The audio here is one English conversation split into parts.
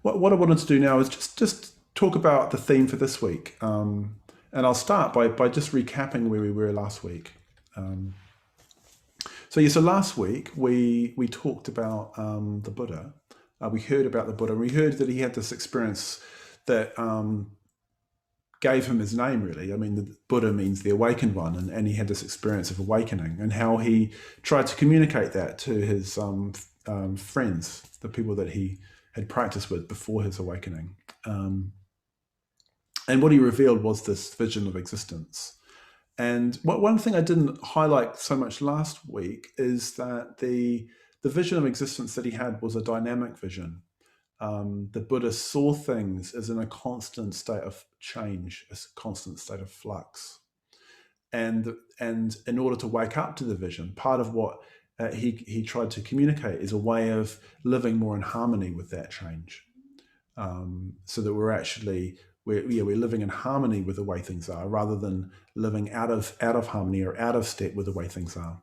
what I wanted to do now is just talk about the theme for this week, and I'll start by just recapping where we were last week. Um, so last week we talked about the Buddha. We heard about the Buddha. We heard that he had this experience that gave him his name, really. I mean, the Buddha means the awakened one, and he had this experience of awakening, and how he tried to communicate that to his friends, the people that he had practiced with before his awakening. Um, and what he revealed was this vision of existence. And one thing I didn't highlight so much last week is that the vision of existence that he had was a dynamic vision. The Buddha saw things as in a constant state of change, a constant state of flux. And in order to wake up to the vision, part of what he tried to communicate is a way of living more in harmony with that change, so that we're living in harmony with the way things are, rather than living out of harmony or out of step with the way things are.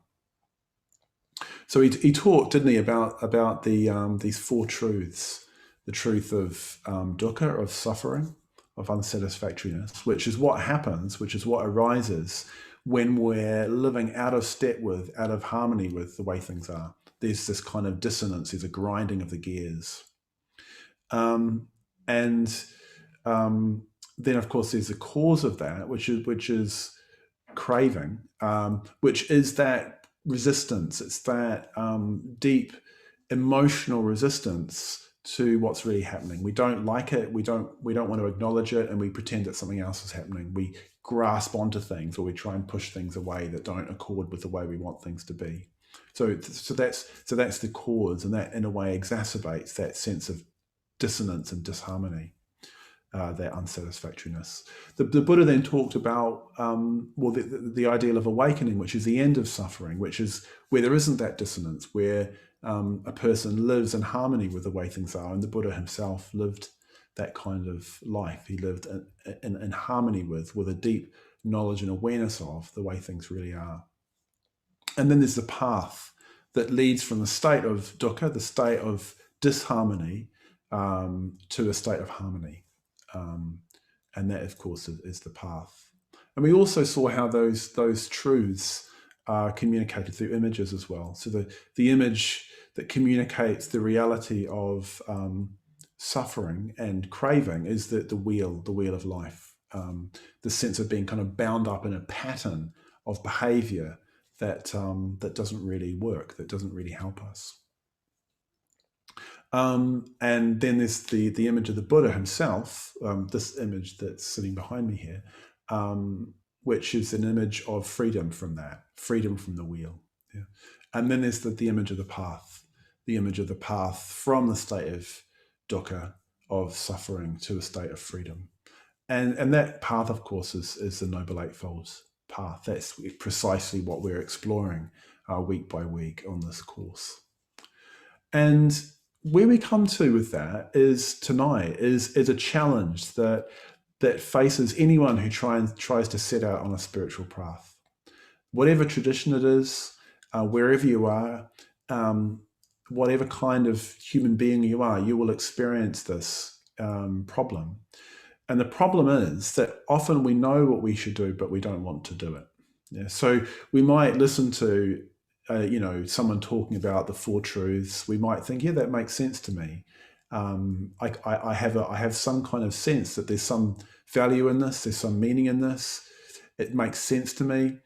So he talked, didn't he, about these four truths: the truth of dukkha, of suffering, of unsatisfactoriness, which is what happens, which is what arises when we're living out of step with, out of harmony with the way things are. There's this kind of dissonance, there's a grinding of the gears. And then, of course, there's the cause of that, which is craving, which is that resistance. It's that deep emotional resistance to what's really happening. We don't like it. We don't want to acknowledge it, and we pretend that something else is happening. We grasp onto things, or we try and push things away that don't accord with the way we want things to be. So that's the cause, and that in a way exacerbates that sense of dissonance and disharmony, that unsatisfactoriness. The Buddha then talked about the ideal of awakening, which is the end of suffering, which is where there isn't that dissonance, where a person lives in harmony with the way things are. And the Buddha himself lived that kind of life. He lived in harmony with a deep knowledge and awareness of the way things really are. And then there's the path that leads from the state of dukkha, the state of disharmony, to a state of harmony. And that, of course, is the path. And we also saw how those truths are communicated through images as well. So the image that communicates the reality of suffering and craving is the wheel of life. The sense of being kind of bound up in a pattern of behavior that doesn't really work, that doesn't really help us. And then there's the image of the Buddha himself, this image that's sitting behind me here, which is an image of freedom from that, freedom from the wheel. Yeah. And then there's the image of the image of the path from the state of dukkha, of suffering, to a state of freedom. And that path, of course, is the Noble Eightfold path. That's precisely what we're exploring week by week on this course. And where we come to with that is tonight is a challenge that faces anyone who tries to set out on a spiritual path. Whatever tradition it is, wherever you are, whatever kind of human being you are, you will experience this problem. And the problem is that often we know what we should do, but we don't want to do it. Yeah? So we might listen to someone talking about the four truths. We might think, yeah, that makes sense to me. I have some kind of sense that there's some value in this, there's some meaning in this. It makes sense to me,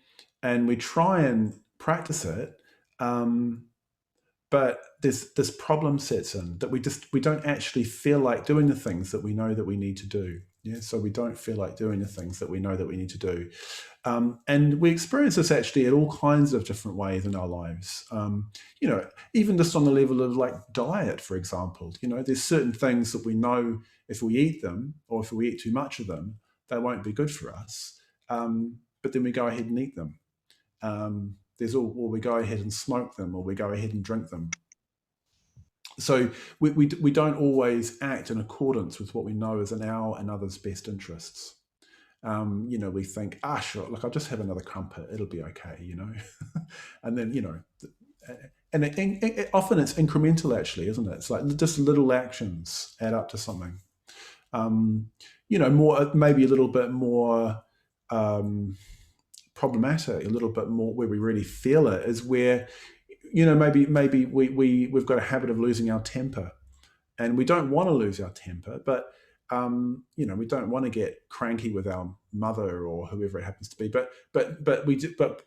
and we try and practice it. But this problem sets in that we don't actually feel like doing the things that we know that we need to do. Yeah, so we don't feel like doing the things that we know that we need to do. And we experience this actually in all kinds of different ways in our lives. Even just on the level of like diet, for example, there's certain things that we know if we eat them, or if we eat too much of them, they won't be good for us. But then we go ahead and eat them. Or we go ahead and smoke them, or we go ahead and drink them. So we don't always act in accordance with what we know is in our and others' best interests. We think, sure, look, I'll just have another crumpet, it'll be okay, and then and often it's incremental, actually, isn't it? It's like just little actions add up to something. More, maybe a little bit more problematic, a little bit more where we really feel it is where, maybe we've got a habit of losing our temper, and we don't want to lose our temper, but we don't want to get cranky with our mother or whoever it happens to be. But we do, but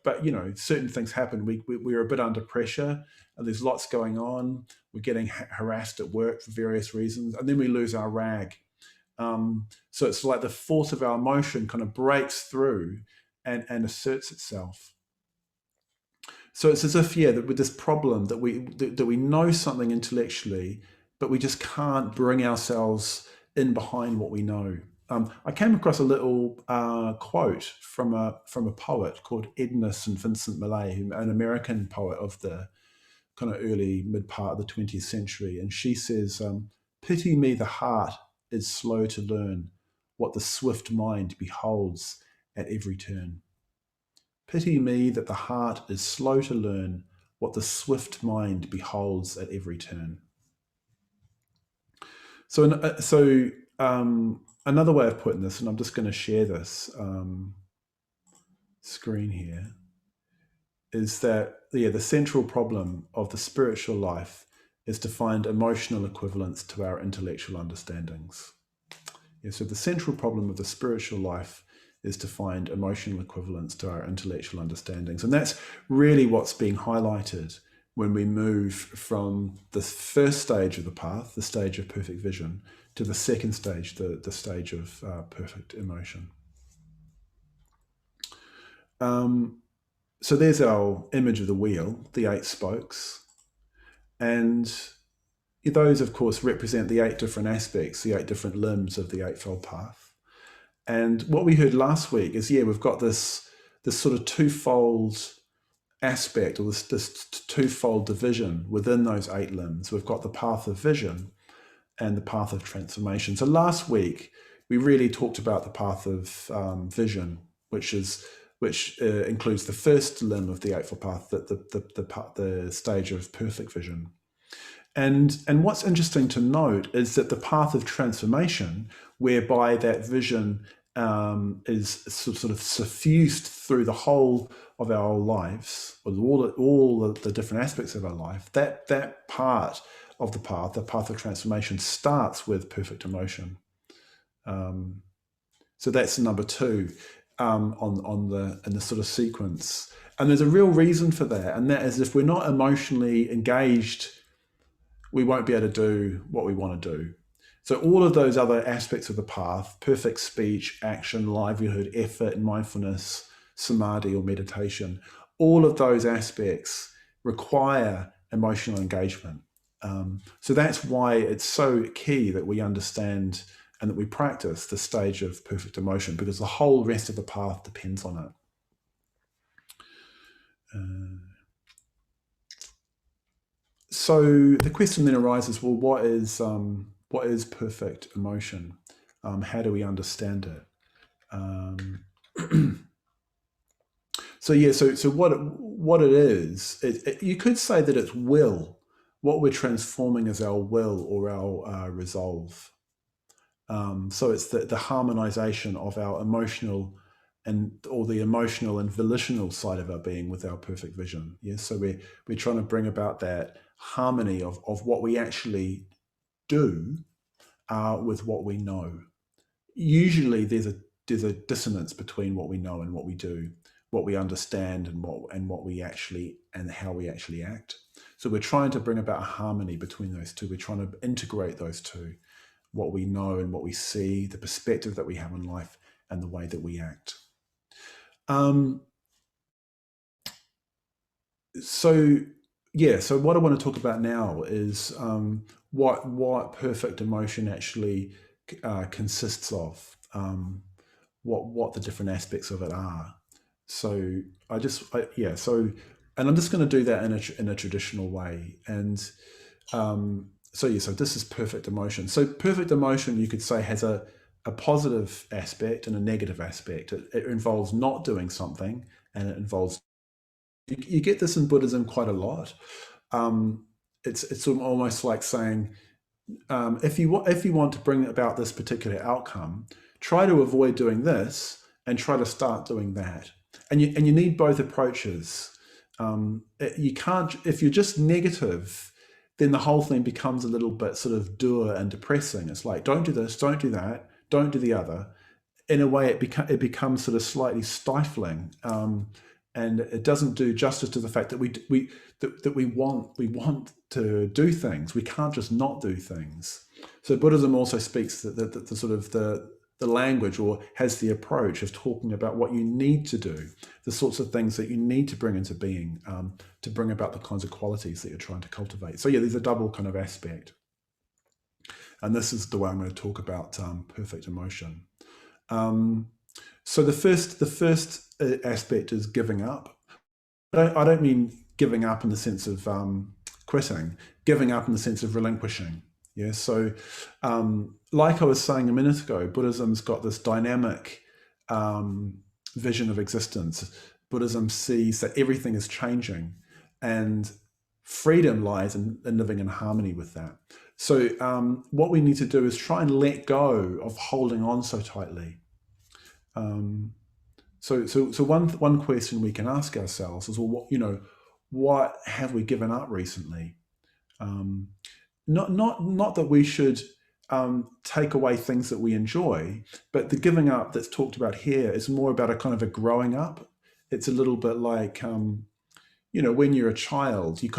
certain things happen. We're a bit under pressure, and there's lots going on. We're getting harassed at work for various reasons, and then we lose our rag. So it's like the force of our emotion kind of breaks through and asserts itself. So it's as if, that with this problem that we know something intellectually, but we just can't bring ourselves in behind what we know. I came across a little quote from a poet called Edna St. Vincent Millay, an American poet of the kind of early mid part of the 20th century, and she says, "Pity me, the heart is slow to learn what the swift mind beholds at every turn." Pity me that the heart is slow to learn what the swift mind beholds at every turn. So another way of putting this, and I'm just going to share this screen here, is that the central problem of the spiritual life is to find emotional equivalents to our intellectual understandings. So the central problem of the spiritual life is to find emotional equivalents to our intellectual understandings. And that's really what's being highlighted when we move from the first stage of the path, the stage of perfect vision, to the second stage, the stage of perfect emotion. So there's our image of the wheel, the 8 spokes. And those, of course, represent the 8 different aspects, the 8 different limbs of the Eightfold Path. And what we heard last week is, we've got this sort of twofold aspect, or this twofold division within those 8 limbs. We've got the path of vision and the path of transformation. So last week we really talked about the path of vision, which includes the first limb of the Eightfold Path, the stage of perfect vision. And what's interesting to note is that the path of transformation, whereby that vision is sort of suffused through the whole of our lives, or all the different aspects of our life, that part of the path of transformation, starts with perfect emotion. So that's number 2 in the sort of sequence. And there's a real reason for that, and that is, if we're not emotionally engaged, we won't be able to do what we want to do. So all of those other aspects of the path, perfect speech, action, livelihood, effort, mindfulness, samadhi or meditation, all of those aspects require emotional engagement. So that's why it's so key that we understand and that we practice the stage of perfect emotion, because the whole rest of the path depends on it. So the question then arises, well, what is perfect emotion? How do we understand it? So what it is, you could say that it's will. What we're transforming is our will, or our resolve. So it's the harmonization of our emotional or the emotional and volitional side of our being with our perfect vision. Yes, so we're trying to bring about that harmony of what we actually do with what we know. Usually there's a dissonance between what we know and what we do, what we understand and what we actually, and how we actually act. So we're trying to bring about a harmony between those two. We're trying to integrate those two, what we know and what we see, the perspective that we have on life, and the way that we act. So what I want to talk about now is what perfect emotion actually consists of, what the different aspects of it are. So I'm just going to do that in a traditional way. And so this is perfect emotion. So perfect emotion, you could say, has a positive aspect and a negative aspect. It involves not doing something, and it involves, you get this in Buddhism quite a lot. it's almost like saying, if you want to bring about this particular outcome, try to avoid doing this and try to start doing that. And you need both approaches. You can't, if you're just negative, then the whole thing becomes a little bit sort of dour and depressing. It's like, don't do this, don't do that, don't do the other. In a way, it becomes sort of slightly stifling, and it doesn't do justice to the fact that we want to do things. We can't just not do things. So Buddhism also speaks the sort of the language, or has the approach of talking about what you need to do, the sorts of things that you need to bring into being, to bring about the kinds of qualities that you're trying to cultivate. So yeah, there's a double kind of aspect. And this is the way I'm going to talk about perfect emotion. So the first aspect is giving up. I don't mean giving up in the sense of quitting, giving up in the sense of relinquishing. Yeah, so like I was saying a minute ago, Buddhism's got this dynamic vision of existence. Buddhism sees that everything is changing, and freedom lies in living in harmony with that. So what we need to do is try and let go of holding on so tightly. So one question we can ask ourselves is, well, what have we given up recently? Not that we should take away things that we enjoy, but the giving up that's talked about here is more about a kind of a growing up. It's a little bit like, when you're a child, you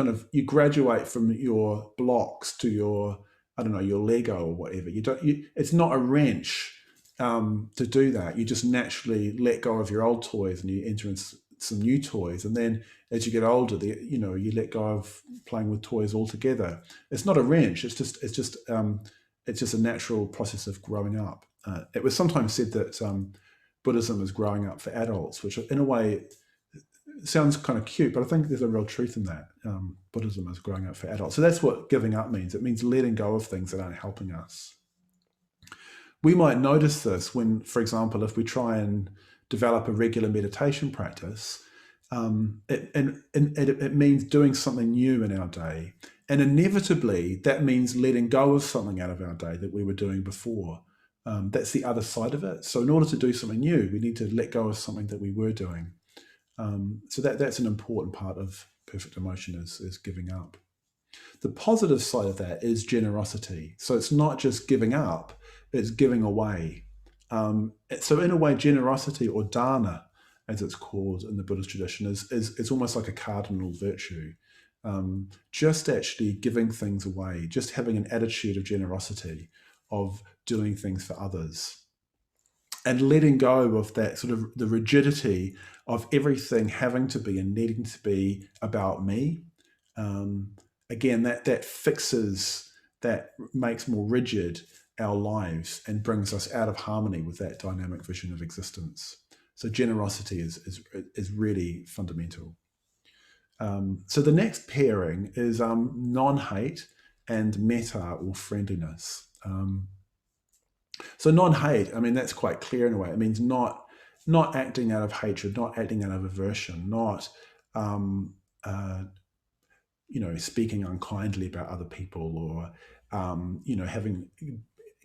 graduate from your blocks to your, your Lego or whatever. It's not a wrench to do that. You just naturally let go of your old toys and you enter into some new toys, and then as you get older, you let go of playing with toys altogether. It's not a wrench. It's just a natural process of growing up. It was sometimes said that Buddhism is growing up for adults, which in a way sounds kind of cute, but I think there's a real truth in that. Buddhism is growing up for adults. So that's what giving up means. It means letting go of things that aren't helping us. We might notice this when, for example, if we try and develop a regular meditation practice, it means doing something new in our day. And inevitably, that means letting go of something out of our day that we were doing before. That's the other side of it. So in order to do something new, we need to let go of something that we were doing. So that's an important part of perfect emotion, is giving up. The positive side of that is generosity. So it's not just giving up, it's giving away. So in a way, generosity, or dana, as it's called in the Buddhist tradition, is almost like a cardinal virtue. Just actually giving things away, just having an attitude of generosity, of doing things for others, and letting go of that sort of the rigidity of everything having to be and needing to be about me. Again, that fixes, that makes more rigid our lives and brings us out of harmony with that dynamic vision of existence. So generosity is really fundamental. So the next pairing is non-hate and metta, or friendliness. So non-hate, that's quite clear in a way. It means not acting out of hatred, not acting out of aversion, not speaking unkindly about other people, or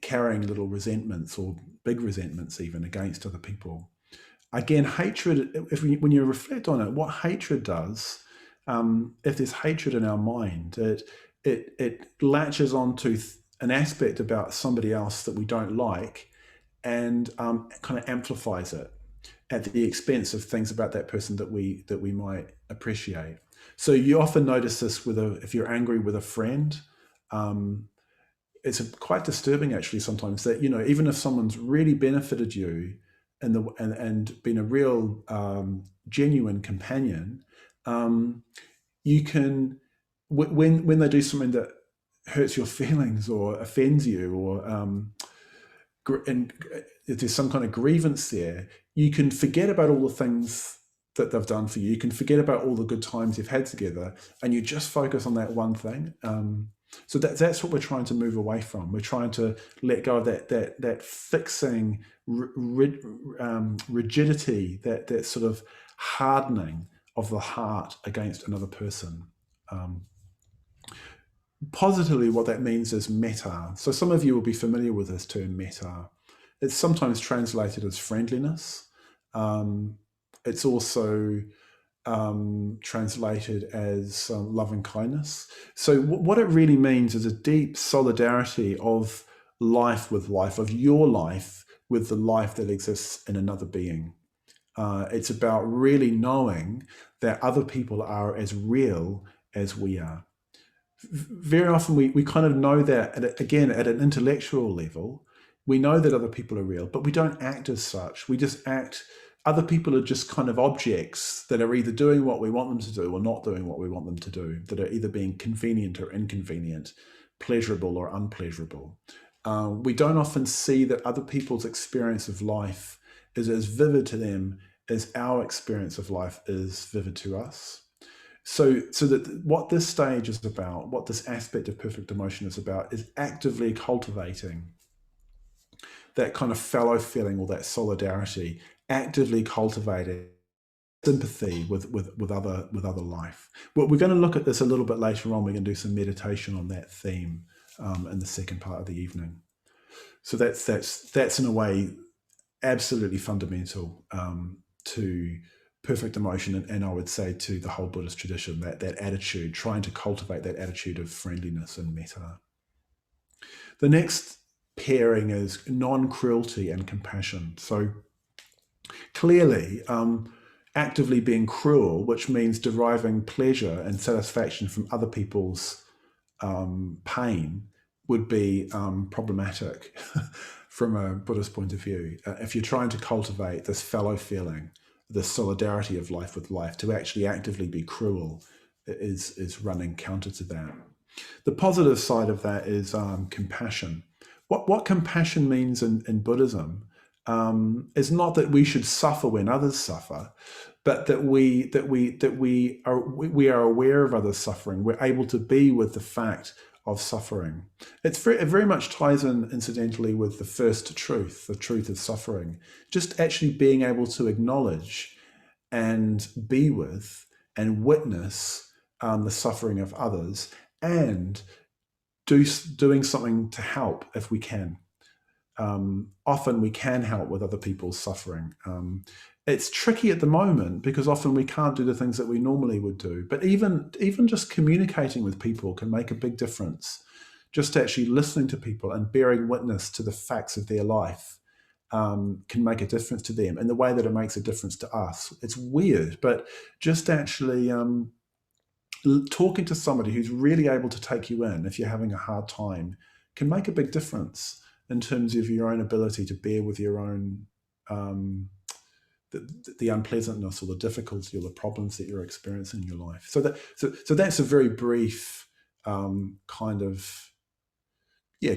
carrying little resentments, or big resentments even, against other people. Again, hatred, when you reflect on it, what hatred does, if there's hatred in our mind, it latches onto an aspect about somebody else that we don't like, and kind of amplifies it at the expense of things about that person that we might appreciate. So you often notice this if you're angry with a friend. It's quite disturbing, actually, sometimes, that even if someone's really benefited you and been a real genuine companion, you can, when they do something that hurts your feelings or offends you, or and if there's some kind of grievance there, you can forget about all the things that they've done for you. You can forget about all the good times you've had together, and you just focus on that one thing. So that's what we're trying to move away from. We're trying to let go of that fixing rigidity, that sort of hardening of the heart against another person. Positively, what that means is metta. So some of you will be familiar with this term, metta. It's sometimes translated as friendliness. Um, it's also translated as loving kindness. So what it really means is a deep solidarity of life with life, of your life with the life that exists in another being. It's about really knowing that other people are as real as we are. Very often we kind of know that, again, at an intellectual level, we know that other people are real, but we don't act as such. We just act, other people are just kind of objects that are either doing what we want them to do or not doing what we want them to do, that are either being convenient or inconvenient, pleasurable or unpleasurable. We don't often see that other people's experience of life is as vivid to them as our experience of life is vivid to us. So that what this stage is about, what this aspect of perfect emotion is about, is actively cultivating that kind of fellow feeling or that solidarity, actively cultivating sympathy with other life. Well, we're going to look at this a little bit later on. We're going to do some meditation on that theme in the second part of the evening. So that's in a way absolutely fundamental to perfect emotion, and I would say to the whole Buddhist tradition, that attitude, trying to cultivate that attitude of friendliness and metta. The next pairing is non-cruelty and compassion. So clearly, actively being cruel, which means deriving pleasure and satisfaction from other people's pain, would be problematic from a Buddhist point of view. If you're trying to cultivate this fellow feeling, the solidarity of life with life, to actually actively be cruel is running counter to that. The positive side of that is compassion. What compassion means in Buddhism is not that we should suffer when others suffer, but that we are aware of others' suffering. We're able to be with the fact of suffering. It very much ties in, incidentally, with the first truth, the truth of suffering. Just actually being able to acknowledge and be with and witness the suffering of others, and doing something to help if we can. Often we can help with other people's suffering. It's tricky at the moment because often we can't do the things that we normally would do. But even just communicating with people can make a big difference. Just actually listening to people and bearing witness to the facts of their life can make a difference to them in the way that it makes a difference to us. It's weird, but just actually talking to somebody who's really able to take you in if you're having a hard time can make a big difference in terms of your own ability to bear with your own the unpleasantness or the difficulty or the problems that you're experiencing in your life. So that's a very brief kind of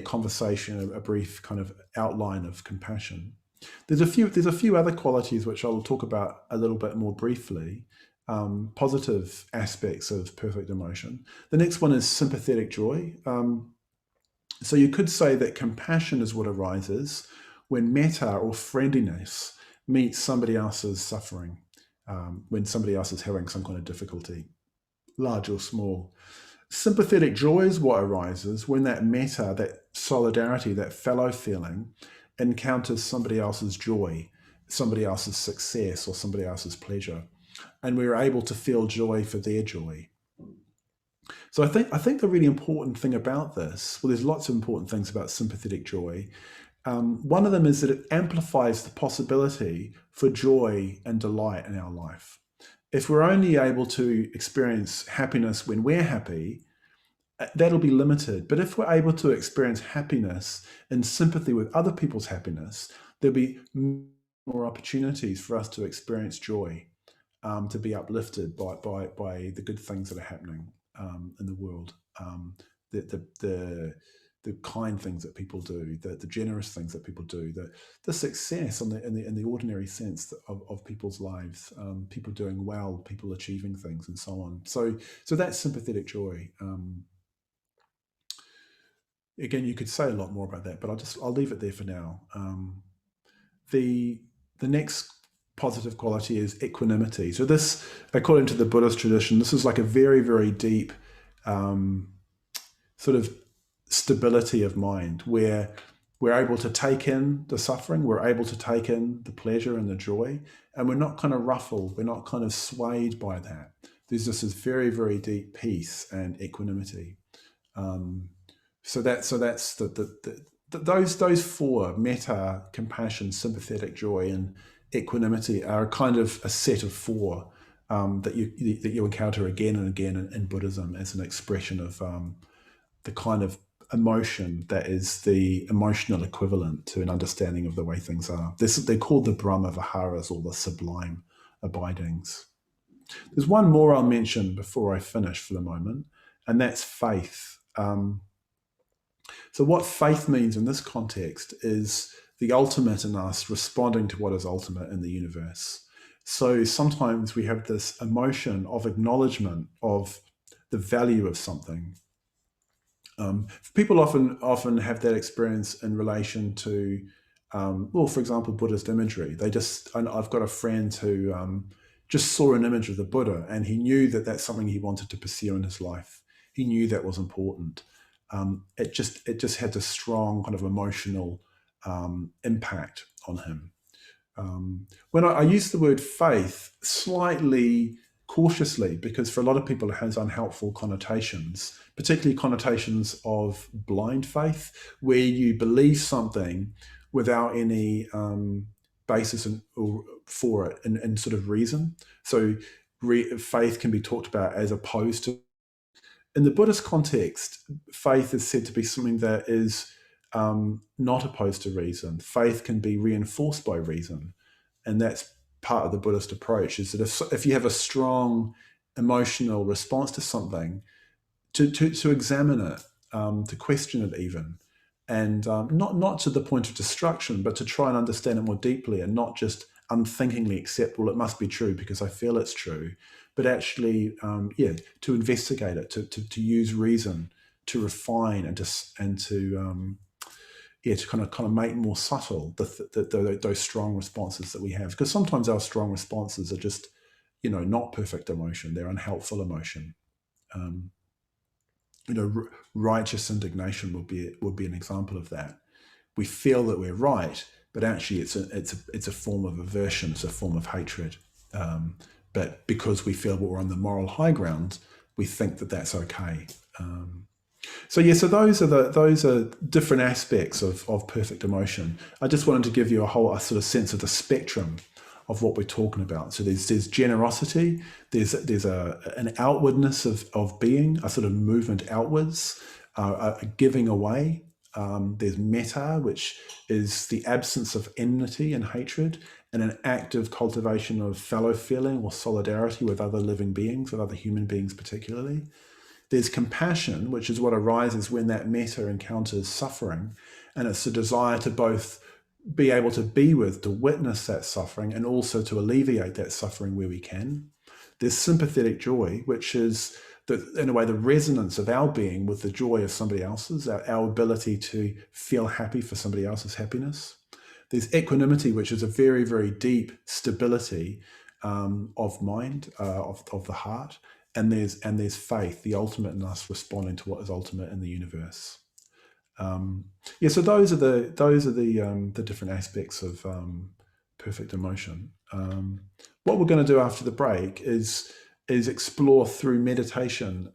conversation, a brief kind of outline of compassion. There's a few other qualities which I'll talk about a little bit more briefly. Positive aspects of perfect emotion. The next one is sympathetic joy. So you could say that compassion is what arises when metta or friendliness meets somebody else's suffering, when somebody else is having some kind of difficulty, large or small. Sympathetic joy is what arises when that metta, that solidarity, that fellow feeling encounters somebody else's joy, somebody else's success, or somebody else's pleasure, and we're able to feel joy for their joy. So I think the really important thing about this, well, there's lots of important things about sympathetic joy. One of them is that it amplifies the possibility for joy and delight in our life. If we're only able to experience happiness when we're happy, that'll be limited. But if we're able to experience happiness in sympathy with other people's happiness, there'll be more opportunities for us to experience joy, to be uplifted by the good things that are happening in the world, the kind things that people do, the generous things that people do, the success in the ordinary sense of people's lives, people doing well, people achieving things, and so on. So that's sympathetic joy. Again, you could say a lot more about that, but I'll leave it there for now. The next positive quality is equanimity. So this, according to the Buddhist tradition, this is like a very, very deep sort of stability of mind where we're able to take in the suffering, we're able to take in the pleasure and the joy, and we're not kind of ruffled, we're not kind of swayed by that. There's just this very, very deep peace and equanimity. That's those four: metta, compassion, sympathetic joy, and equanimity are kind of a set of four that you encounter again and again in Buddhism as an expression of the kind of emotion that is the emotional equivalent to an understanding of the way things are. They're called the Brahma Viharas, or the sublime abidings. There's one more I'll mention before I finish for the moment, and that's faith. So what faith means in this context is the ultimate in us responding to what is ultimate in the universe. So sometimes we have this emotion of acknowledgement of the value of something. People often have that experience in relation to, for example, Buddhist imagery. I've got a friend who just saw an image of the Buddha, and he knew that that's something he wanted to pursue in his life. He knew that was important. It just had a strong kind of emotional impact on him. When I use the word faith slightly cautiously, because for a lot of people it has unhelpful connotations, particularly connotations of blind faith, where you believe something without any basis for it and sort of reason. So faith can be talked about as opposed to. In the Buddhist context, faith is said to be something that is not opposed to reason. Faith can be reinforced by reason. And that's part of the Buddhist approach, is that if you have a strong emotional response to something, to examine it, to question it even, and not to the point of destruction, but to try and understand it more deeply and not just unthinkingly accept, well, it must be true because I feel it's true, but actually, to investigate it, to use reason, to refine and to kind of make more subtle those strong responses that we have. Because sometimes our strong responses are just, not perfect emotion; they're unhelpful emotion. Righteous indignation would be an example of that. We feel that we're right, but actually it's a form of aversion, it's a form of hatred. But because we feel we're on the moral high ground, we think that that's okay. So those are different aspects of perfect emotion. I just wanted to give you a sort of sense of the spectrum of what we're talking about. So there's generosity, there's an outwardness of being, a sort of movement outwards, a giving away. There's metta, which is the absence of enmity and hatred, and an active cultivation of fellow feeling or solidarity with other living beings, with other human beings particularly. There's compassion, which is what arises when that metta encounters suffering, and it's a desire to both be able to be with, to witness that suffering, and also to alleviate that suffering where we can. There's sympathetic joy, which is, in a way, the resonance of our being with the joy of somebody else's, our ability to feel happy for somebody else's happiness. There's equanimity, which is a very, very deep stability of mind, of the heart. And there's faith, the ultimate in us responding to what is ultimate in the universe. So those are the different aspects of perfect emotion. What we're going to do after the break is explore through meditation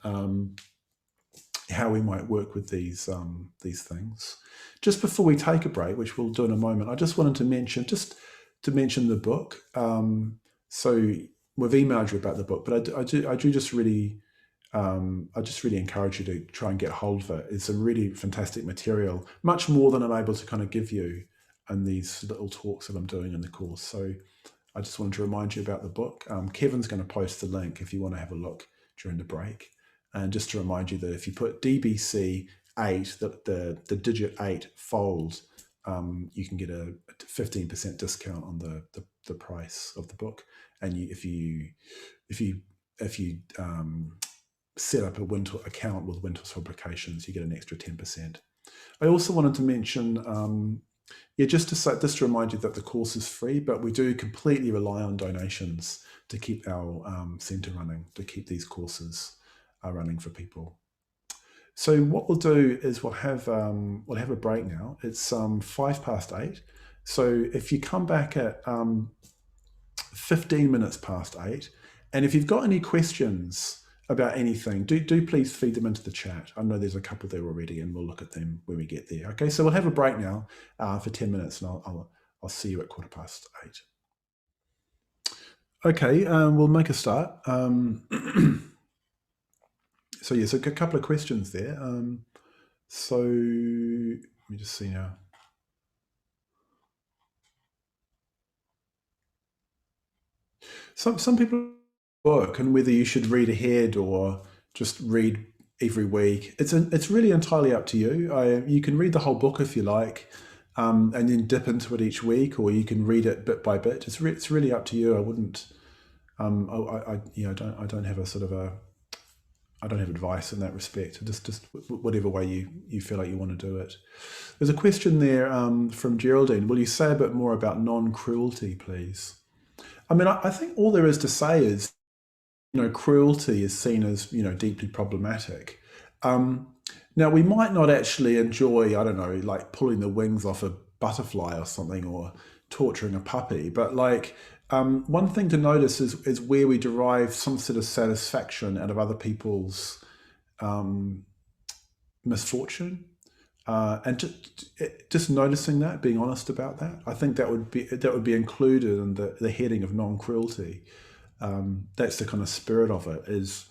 how we might work with these things. Just before we take a break, which we'll do in a moment, I just wanted to mention the book. So we've emailed you about the book, but I just really encourage you to try and get hold of it. It's some really fantastic material, much more than I'm able to kind of give you in these little talks that I'm doing in the course. So I just wanted to remind you about the book. Kevin's going to post the link if you want to have a look during the break. And just to remind you that if you put DBC 8, the digit 8 fold, you can get a 15% discount on the price of the book. And if you set up a Wintle account with Wintles Publications, you get an extra 10%. I also wanted to mention, just to remind you that the course is free, but we do completely rely on donations to keep our centre running, to keep these courses running for people. So what we'll do is we'll have a break now. It's 8:05. So if you come back at 15 minutes past 8, and if you've got any questions about anything, do please feed them into the chat. I know there's a couple there already, and we'll look at them when we get there. Okay, so we'll have a break now for 10 minutes, and I'll see you at 8:15. Okay, we'll make a start. So yes, a couple of questions there. So let me just see now. Some people book and whether you should read ahead or just read every week. It's really entirely up to you. You can read the whole book if you like, and then dip into it each week, or you can read it bit by bit. It's really up to you. I wouldn't. I don't have a sort of a. I don't have advice in that respect. Just whatever way you feel like you want to do it. There's a question there from Geraldine. Will you say a bit more about non-cruelty, please? I mean, I think all there is to say is, cruelty is seen as, deeply problematic. Now, we might not actually enjoy, I don't know, like pulling the wings off a butterfly or something, or torturing a puppy. But one thing to notice is where we derive some sort of satisfaction out of other people's misfortune. And just noticing that, being honest about that, I think that would be included in the heading of non-cruelty. That's the kind of spirit of it, is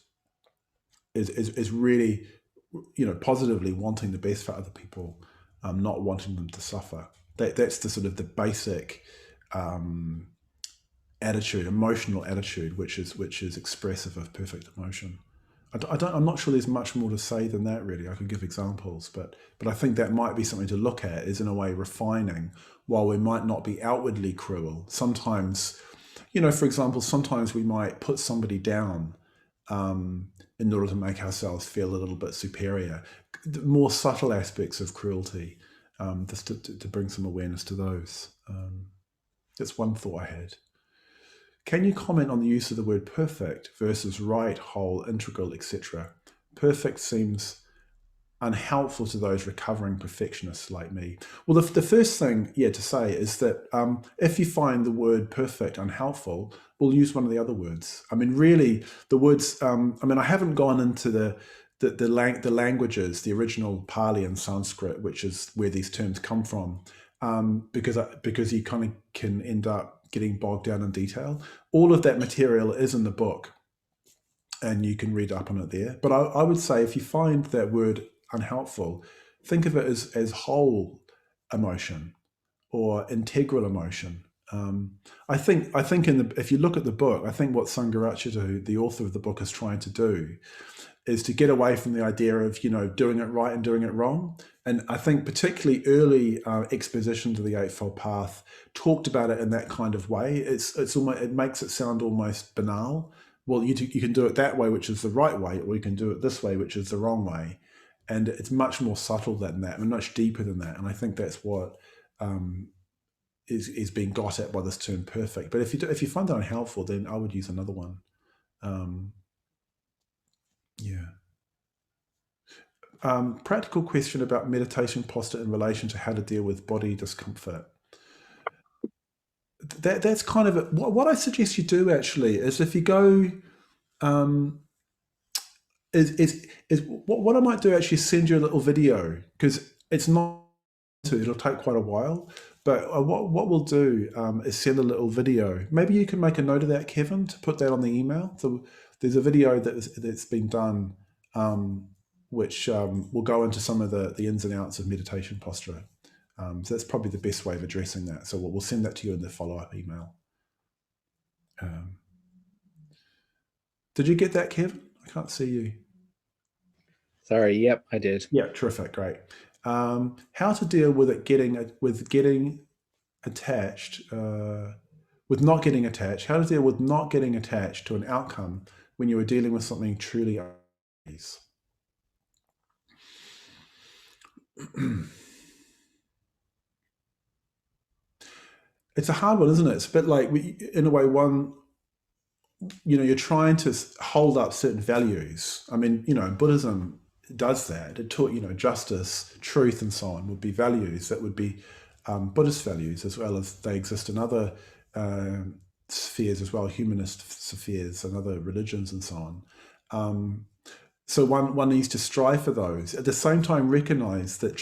really, positively wanting the best for other people, not wanting them to suffer. That's the sort of the basic attitude, emotional attitude, which is expressive of perfect emotion. I'm not sure there's much more to say than that, really. I could give examples, but I think that might be something to look at, is in a way refining. While we might not be outwardly cruel, sometimes, for example, sometimes we might put somebody down in order to make ourselves feel a little bit superior. The more subtle aspects of cruelty, just to bring some awareness to those. That's one thought I had. Can you comment on the use of the word perfect versus right, whole, integral, etc.? Perfect seems unhelpful to those recovering perfectionists like me. Well, the first thing, to say is that if you find the word perfect unhelpful, we'll use one of the other words. I mean, really, the words. I haven't gone into the languages, the original Pali and Sanskrit, which is where these terms come from, because you kind of can end up getting bogged down in detail. All of that material is in the book, and you can read up on it there. But I would say, if you find that word unhelpful, think of it as whole emotion or integral emotion. I think if you look at the book, I think what Sangharakshita, the author of the book, is trying to do is to get away from the idea of doing it right and doing it wrong. And I think particularly early expositions of the Eightfold Path talked about it in that kind of way. It makes it sound almost banal. Well, you can do it that way, which is the right way, or you can do it this way, which is the wrong way. And it's much more subtle than that, and much deeper than that. And I think that's what is being got at by this term perfect. But if you find that unhelpful, then I would use another one. Practical question about meditation posture in relation to how to deal with body discomfort. That's kind of what I suggest you do, actually, is if you go, what I might do, actually, send you a little video, because it's not, it'll take quite a while. But what we'll do is send a little video. Maybe you can make a note of that, Kevin, to put that on the email. So there's a video that's been done, which will go into some of the ins and outs of meditation posture. So that's probably the best way of addressing that. So we'll send that to you in the follow-up email. Did you get that, Kevin? I can't see you. Sorry. Yep, I did. Yeah, terrific, great. How to deal with it getting attached, with not getting attached. How to deal with not getting attached to an outcome when you are dealing with something truly unease. It's a hard one, isn't it? It's a bit like, in a way, you're trying to hold up certain values. I mean, Buddhism does that. It taught, justice, truth, and so on would be values that would be Buddhist values, as well as they exist in other spheres as well, humanist spheres and other religions and so on. So one needs to strive for those. At the same time, recognize that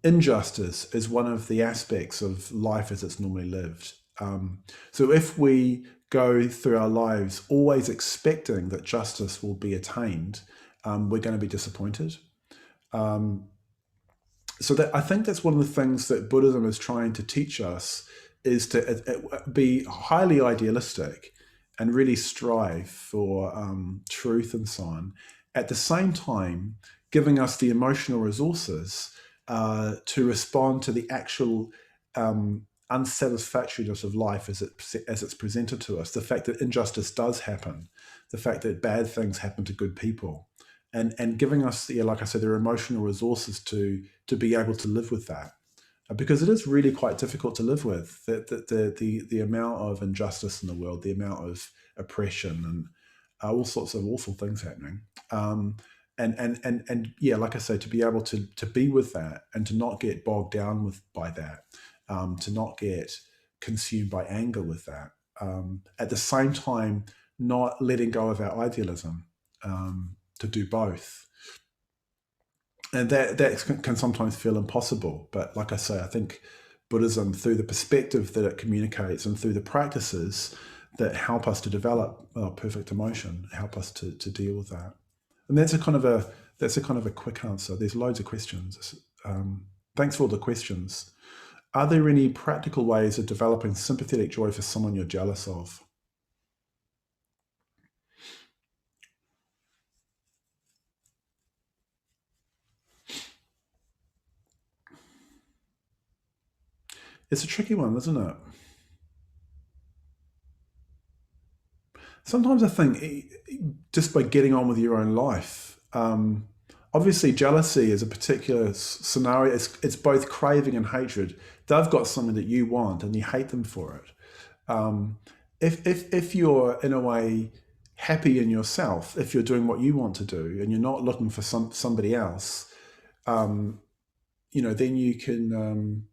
injustice is one of the aspects of life as it's normally lived. So if we go through our lives always expecting that justice will be attained, we're going to be disappointed. So I think that's one of the things that Buddhism is trying to teach us, is to be highly idealistic and really strive for truth and so on. At the same time, giving us the emotional resources to respond to the actual unsatisfactoriness of life as it's presented to us. The fact that injustice does happen, the fact that bad things happen to good people, and giving us, like I said, their emotional resources to be able to live with that, because it is really quite difficult to live with the amount of injustice in the world, the amount of oppression, and all sorts of awful things happening. And yeah, like I say, to be able to be with that and to not get bogged down by that, to not get consumed by anger with that. At the same time, not letting go of our idealism, to do both. And that can sometimes feel impossible. But like I say, I think Buddhism, through the perspective that it communicates and through the practices that help us to develop perfect emotion, help us to deal with that. And that's a kind of a quick answer. There's loads of questions. Thanks for all the questions. Are there any practical ways of developing sympathetic joy for someone you're jealous of? It's a tricky one, isn't it? Sometimes I think just by getting on with your own life. Obviously, jealousy is a particular scenario. It's both craving and hatred. They've got something that you want, and you hate them for it. If you're in a way happy in yourself, if you're doing what you want to do, and you're not looking for somebody else, then you can.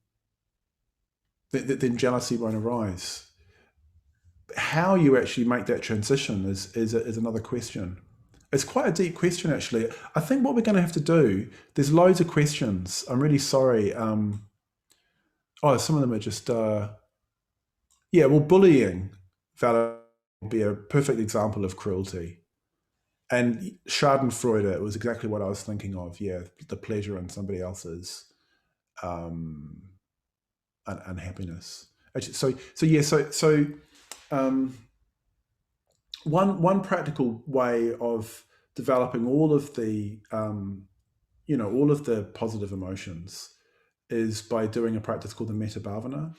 Then jealousy won't arise. How you actually make that transition is another question. It's quite a deep question, actually. I think what we're going to have to do, there's loads of questions. I'm really sorry. Some of them are just, bullying, Val, would be a perfect example of cruelty. And Schadenfreude was exactly what I was thinking of. Yeah, the pleasure in somebody else's um, unhappiness. Actually, one practical way of developing all of the positive emotions is by doing a practice called the Metta Bhavana,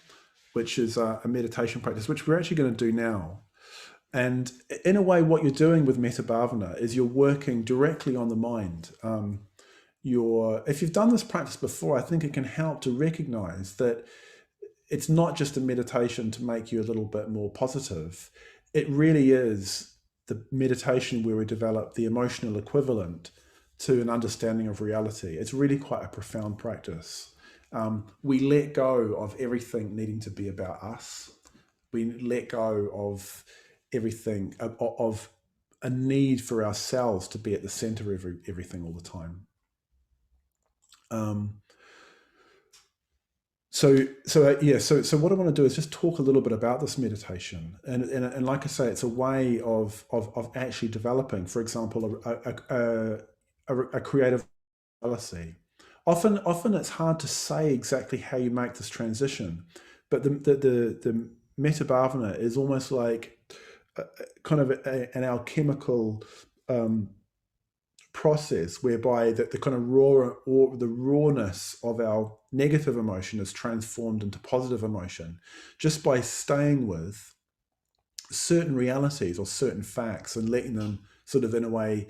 which is a meditation practice, which we're actually going to do now. And in a way, what you're doing with Metta Bhavana is you're working directly on the mind. If you've done this practice before, I think it can help to recognize that it's not just a meditation to make you a little bit more positive. It really is the meditation where we develop the emotional equivalent to an understanding of reality. It's really quite a profound practice. We let go of everything needing to be about us. We let go of everything, of a need for ourselves to be at the center of everything all the time. So what I want to do is just talk a little bit about this meditation, and like I say, it's a way of actually developing, for example, a creative policy. Often it's hard to say exactly how you make this transition, but the Metta Bhavana is almost like kind of an alchemical process whereby the kind of the rawness of our negative emotion is transformed into positive emotion just by staying with certain realities or certain facts and letting them sort of in a way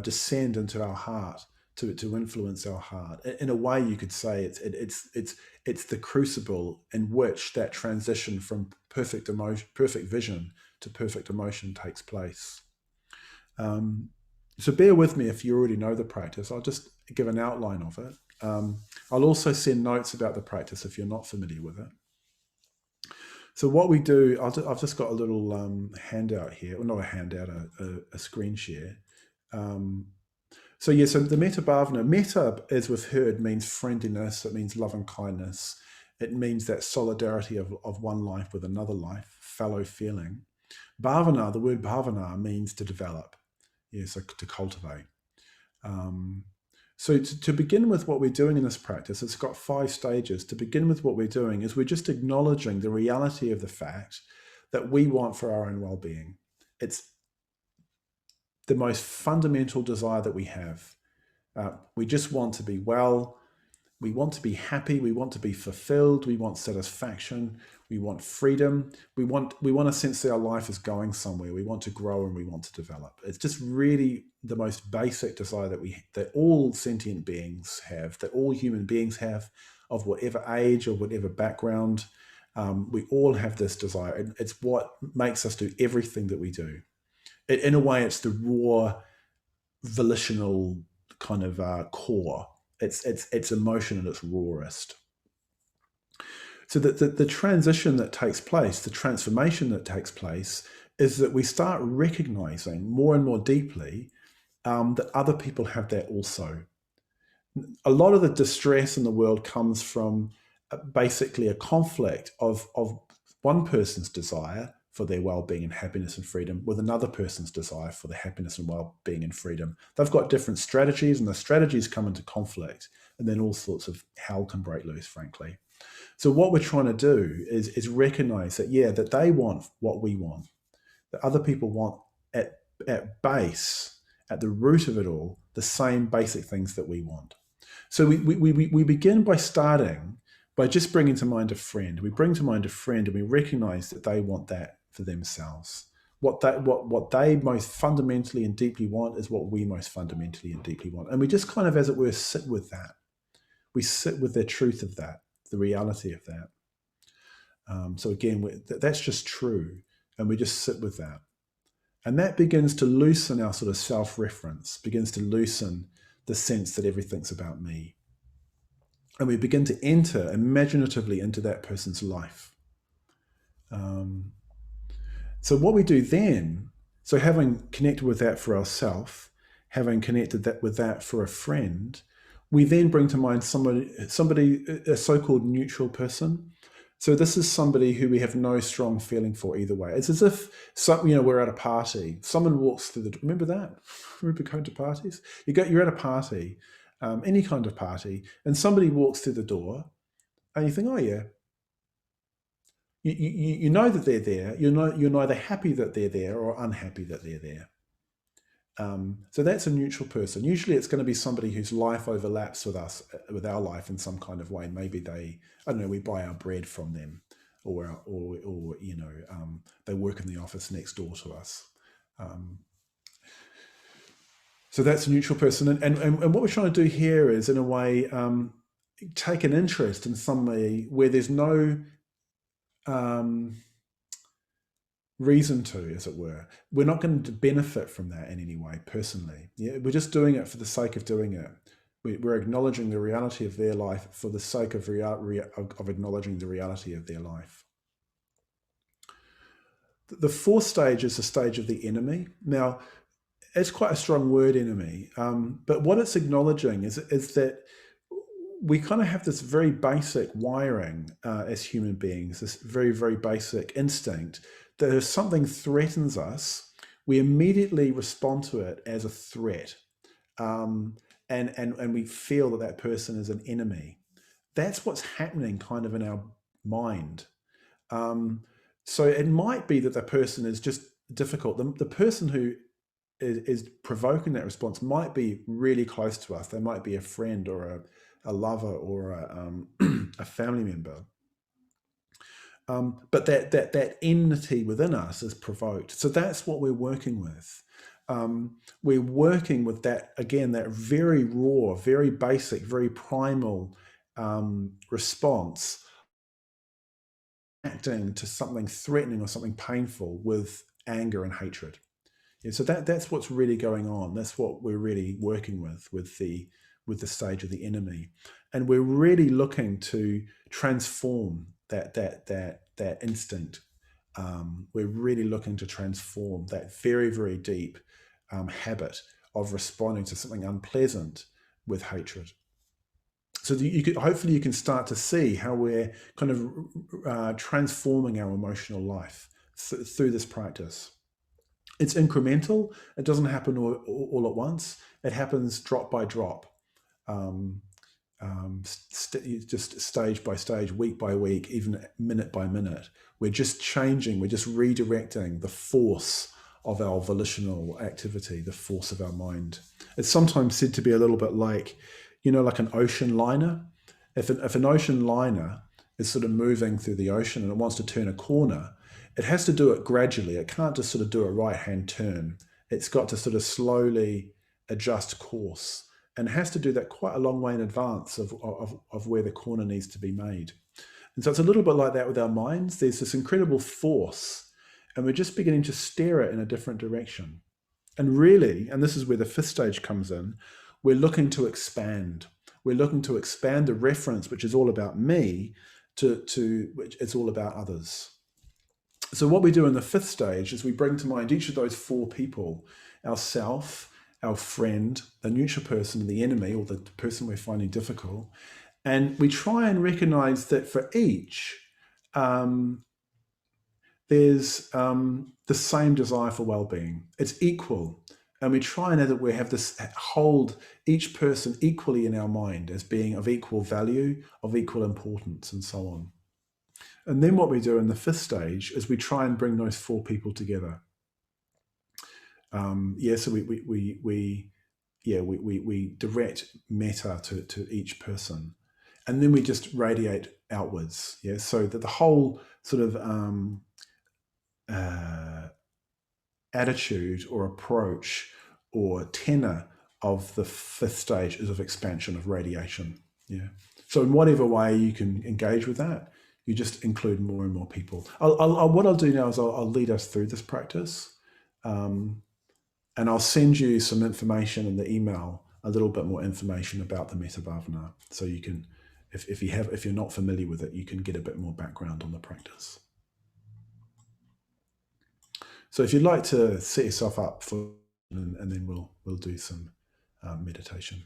descend into our heart to influence our heart. In a way, you could say it's the crucible in which that transition from perfect vision to perfect emotion takes place. So bear with me if you already know the practice. I'll just give an outline of it. I'll also send notes about the practice if you're not familiar with it. So what we do, I've just got a little handout here, well, not a handout, a screen share. So the Metta Bhavana, Metta, as we've heard, means friendliness, it means love and kindness. It means that solidarity of one life with another life, fellow feeling. Bhavana, the word bhavana means to develop, so to cultivate. So to begin with what we're doing in this practice, it's got 5 stages. To begin with what we're doing is we're just acknowledging the reality of the fact that we want for our own well-being. It's the most fundamental desire that we have. We just want to be well. We want to be happy. We want to be fulfilled. We want satisfaction. We want freedom. We want a sense that our life is going somewhere. We want to grow and we want to develop. It's just really the most basic desire that all sentient beings have, that all human beings have, of whatever age or whatever background. We all have this desire. And it's what makes us do everything that we do. In a way, it's the raw, volitional kind of core. It's emotion at its rawest. So the transition that takes place, the transformation that takes place, is that we start recognizing more and more deeply that other people have that also. A lot of the distress in the world comes from basically a conflict of one person's desire for their well-being and happiness and freedom with another person's desire for the happiness and well-being and freedom. They've got different strategies, and the strategies come into conflict, and then all sorts of hell can break loose, frankly. So what we're trying to do is recognize that, that they want what we want, that other people want at base, at the root of it all, the same basic things that we want. So we begin by starting by just bringing to mind a friend. We bring to mind a friend and we recognize that they want that for themselves. What they most fundamentally and deeply want is what we most fundamentally and deeply want. And we just kind of, as it were, sit with that. We sit with the truth of that, the reality of that. So again, that's just true. And we just sit with that. And that begins to loosen our sort of self-reference, begins to loosen the sense that everything's about me. And we begin to enter imaginatively into that person's life. So what we do then, so having connected with that for ourselves, having connected with that for a friend, we then bring to mind somebody, a so-called neutral person. So this is somebody who we have no strong feeling for either way. It's as if we're at a party. Someone walks through the. Remember that? Remember going to parties? You're at a party, any kind of party, and somebody walks through the door, and you think, oh yeah. You know that they're there. You're neither happy that they're there or unhappy that they're there. So that's a neutral person. Usually it's going to be somebody whose life overlaps with our life in some kind of way. Maybe we buy our bread from them, or they work in the office next door to us. So that's a neutral person. And what we're trying to do here is, in a way, take an interest in somebody where there's no reason to, as it were. We're not going to benefit from that in any way personally. We're just doing it for the sake of doing it. We're acknowledging the reality of their life for the sake of acknowledging the reality of their life. The 4th stage is the stage of the enemy. Now, it's quite a strong word, enemy, but what it's acknowledging is that we kind of have this very basic wiring as human beings, this very, very basic instinct that if something threatens us, we immediately respond to it as a threat. And we feel that person is an enemy. That's what's happening kind of in our mind. So it might be that the person is just difficult. The person who is provoking that response might be really close to us. They might be a friend or a lover or a family member. But that enmity within us is provoked. So that's what we're working with. We're working with that, again, that very raw, very basic, very primal response, acting to something threatening or something painful with anger and hatred. Yeah, so that's what's really going on. That's what we're really working with the stage of the enemy, and we're really looking to transform that instinct. We're really looking to transform that very, very deep habit of responding to something unpleasant with hatred. So hopefully you can start to see how we're kind of transforming our emotional life through this practice. It's incremental. It doesn't happen all at once. It happens drop by drop, um, just stage by stage, week by week, even minute by minute. We're just changing. We're just redirecting the force of our volitional activity, the force of our mind. It's sometimes said to be a little bit like, like an ocean liner. If an ocean liner is sort of moving through the ocean and it wants to turn a corner, it has to do it gradually. It can't just sort of do a right-hand turn. It's got to sort of slowly adjust course, and has to do that quite a long way in advance of where the corner needs to be made. And so it's a little bit like that with our minds. There's this incredible force, and we're just beginning to steer it in a different direction. And really, and this is where the fifth stage comes in, we're looking to expand. We're looking to expand the reference, which is all about me, to which it's all about others. So what we do in the fifth stage is we bring to mind each of those four people: ourself, our friend, the neutral person, and the enemy, or the person we're finding difficult. And we try and recognize that for each, there's the same desire for well-being. It's equal. And we try and we have this, hold each person equally in our mind as being of equal value, of equal importance, and so on. And then what we do in the fifth stage is we try and bring those four people together. So we direct metta to each person, and then we just radiate outwards. Yeah, so that the whole sort of attitude or approach or tenor of the fifth stage is of expansion, of radiation. Yeah. So in whatever way you can engage with that, you just include more and more people. What I'll do now is I'll lead us through this practice. And I'll send you some information in the email, a little bit more information about the Metta Bhavana, so you can, if you're not familiar with it, you can get a bit more background on the practice. So if you'd like to set yourself up for, and then we'll do some meditation.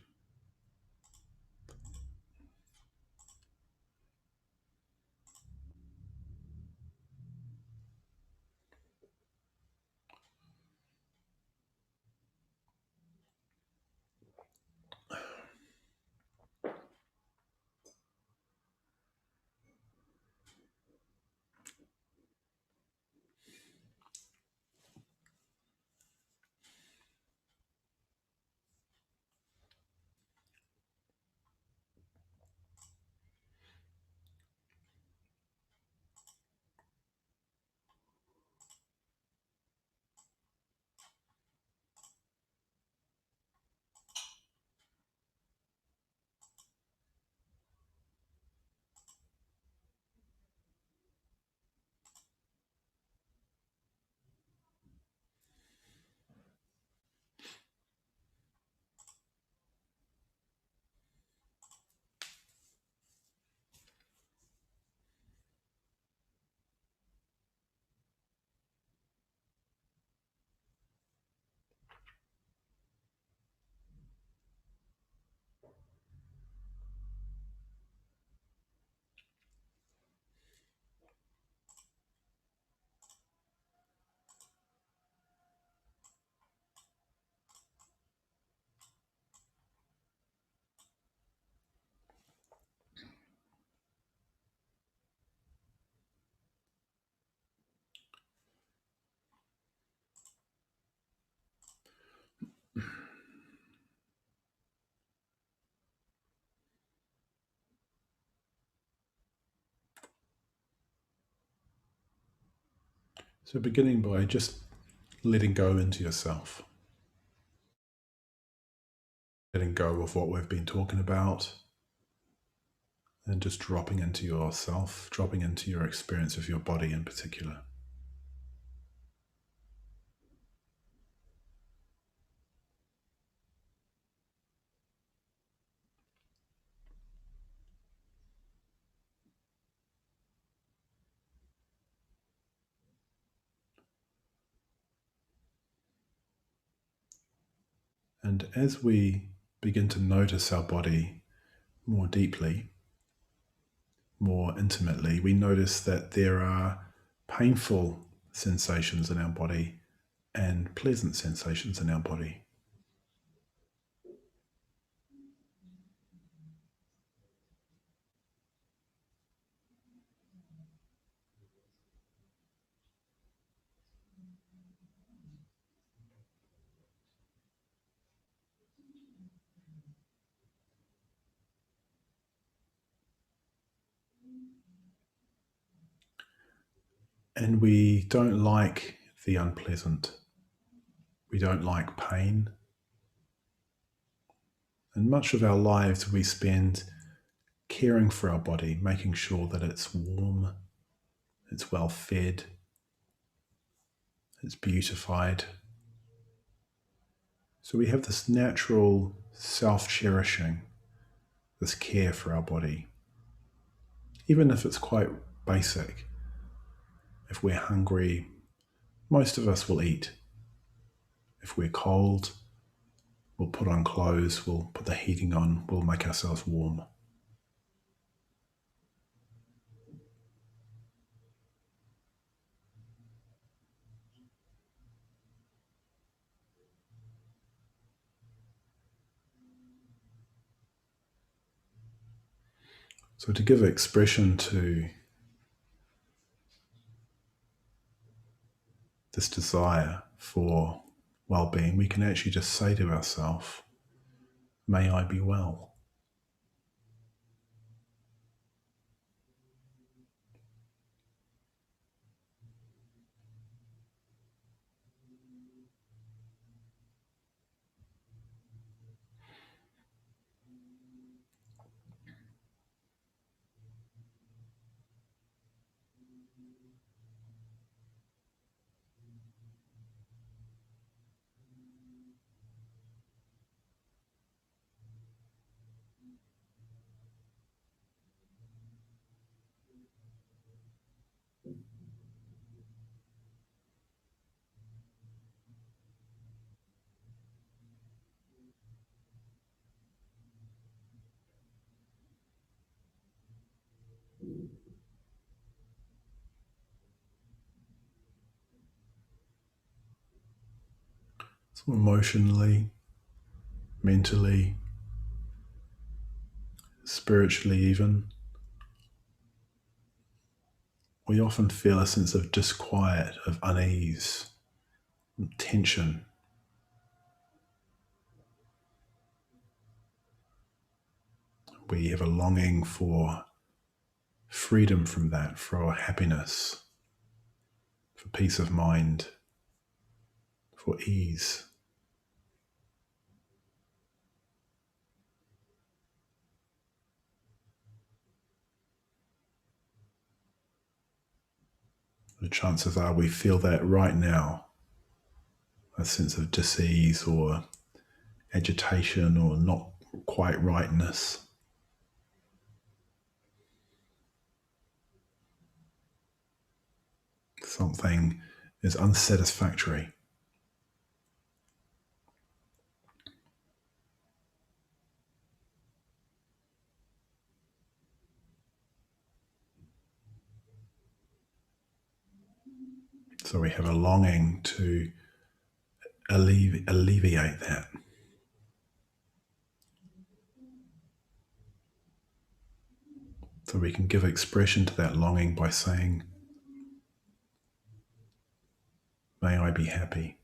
So beginning by just letting go into yourself. Letting go of what we've been talking about, and just dropping into yourself, dropping into your experience of your body in particular. And as we begin to notice our body more deeply, more intimately, we notice that there are painful sensations in our body and pleasant sensations in our body. And we don't like the unpleasant. We don't like pain. And much of our lives we spend caring for our body, making sure that it's warm, it's well fed, it's beautified. So we have this natural self-cherishing, this care for our body, even if it's quite basic. If we're hungry, most of us will eat. If we're cold, we'll put on clothes, we'll put the heating on, we'll make ourselves warm. So to give expression to this desire for well-being, we can actually just say to ourselves, may I be well. So emotionally, mentally, spiritually even, we often feel a sense of disquiet, of unease, tension. We have a longing for freedom from that, for happiness, for peace of mind, for ease. The chances are we feel that right now, a sense of dis-ease or agitation or not quite rightness. Something is unsatisfactory. So we have a longing to alleviate that. So we can give expression to that longing by saying, may I be happy.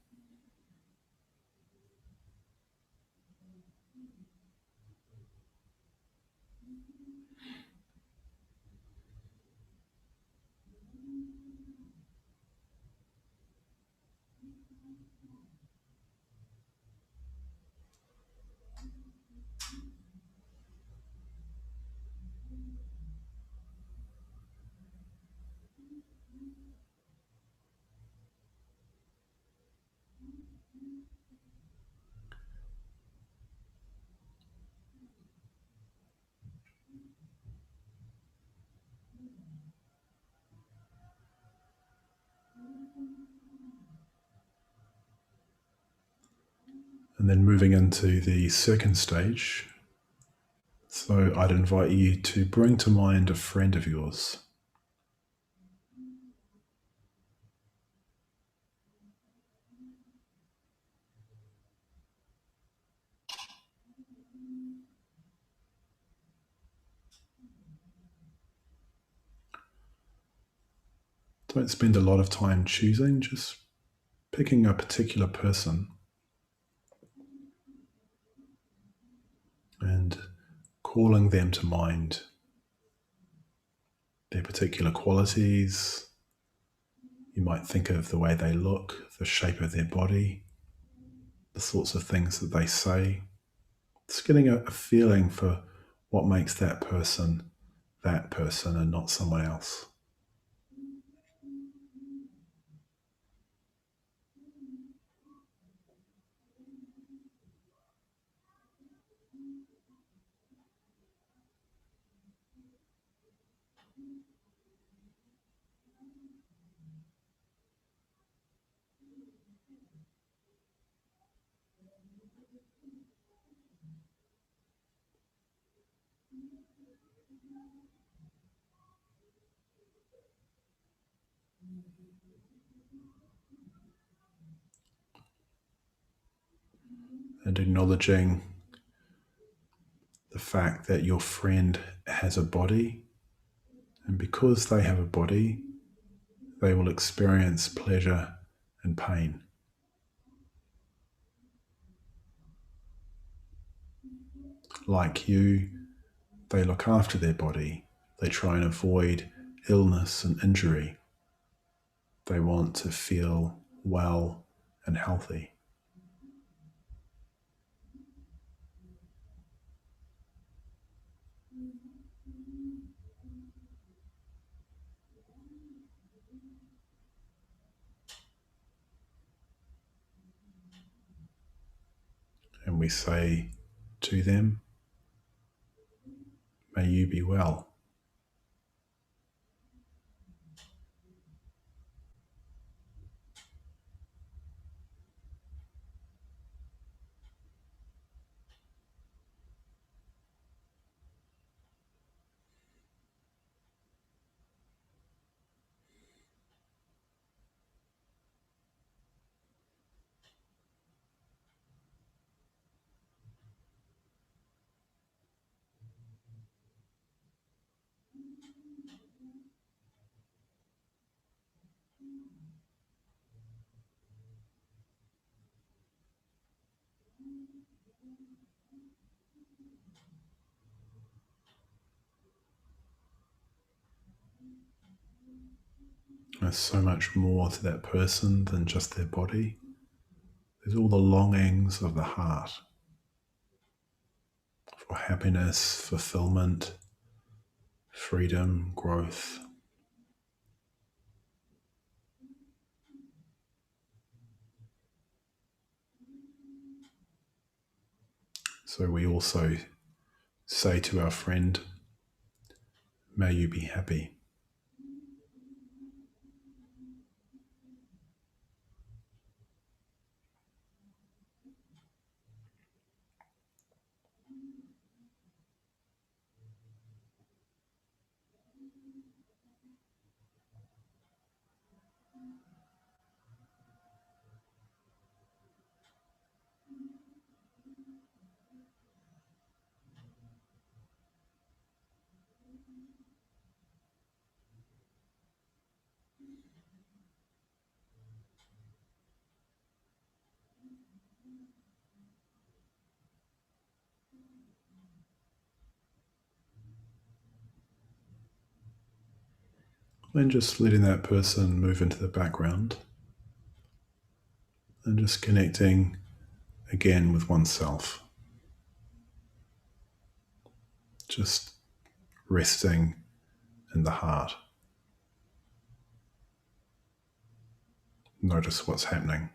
And then moving into the second stage. So I'd invite you to bring to mind a friend of yours. Don't spend a lot of time choosing, just picking a particular person and calling them to mind, their particular qualities. You might think of the way they look, the shape of their body, the sorts of things that they say. Just getting a feeling for what makes that person and not someone else. And acknowledging the fact that your friend has a body, and because they have a body, they will experience pleasure and pain. Like you, they look after their body. They try and avoid illness and injury. They want to feel well and healthy. And we say to them, may you be well. There's so much more to that person than just their body. There's all the longings of the heart for happiness, fulfillment, freedom, growth. So we also say to our friend, may you be happy. Then just letting that person move into the background and just connecting again with oneself. Just resting in the heart. Notice what's happening.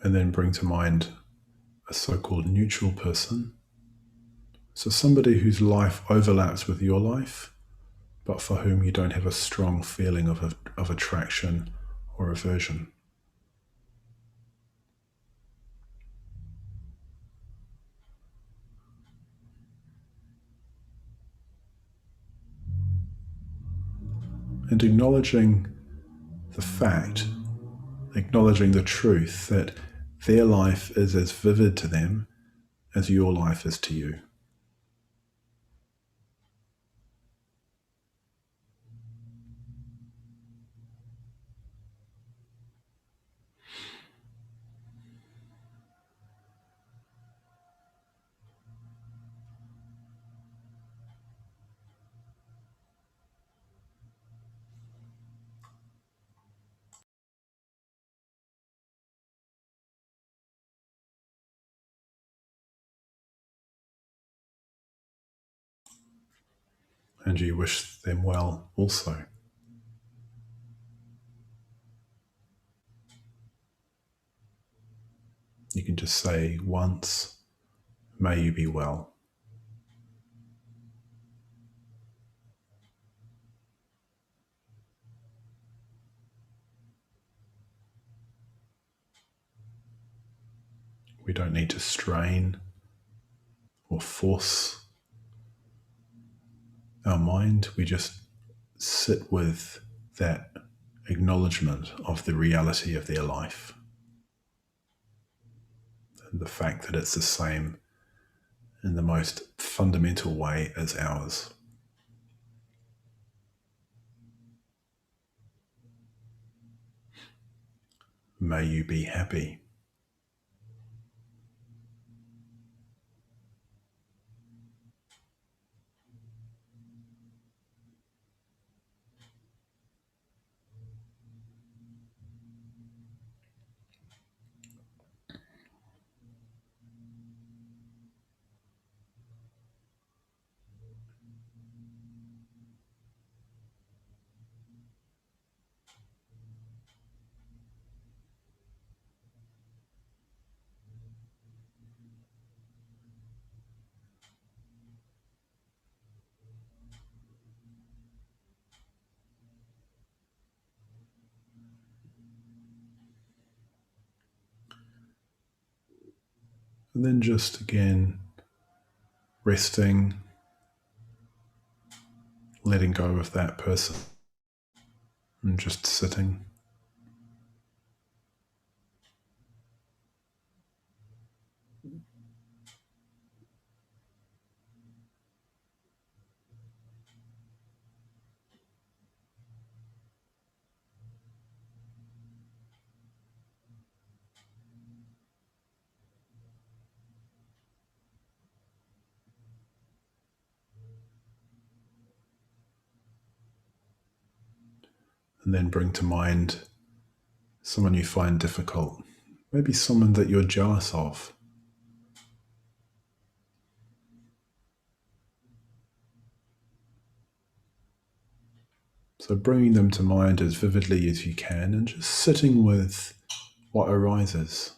And then bring to mind a so-called neutral person. So somebody whose life overlaps with your life, but for whom you don't have a strong feeling of attraction or aversion. And acknowledging the fact, acknowledging the truth that their life is as vivid to them as your life is to you. And you wish them well also. You can just say once, may you be well. We don't need to strain or force our mind. We just sit with that acknowledgement of the reality of their life and the fact that it's the same in the most fundamental way as ours. May you be happy. And then just again, resting, letting go of that person, and just sitting. And then bring to mind someone you find difficult, maybe someone that you're jealous of. So bringing them to mind as vividly as you can and just sitting with what arises.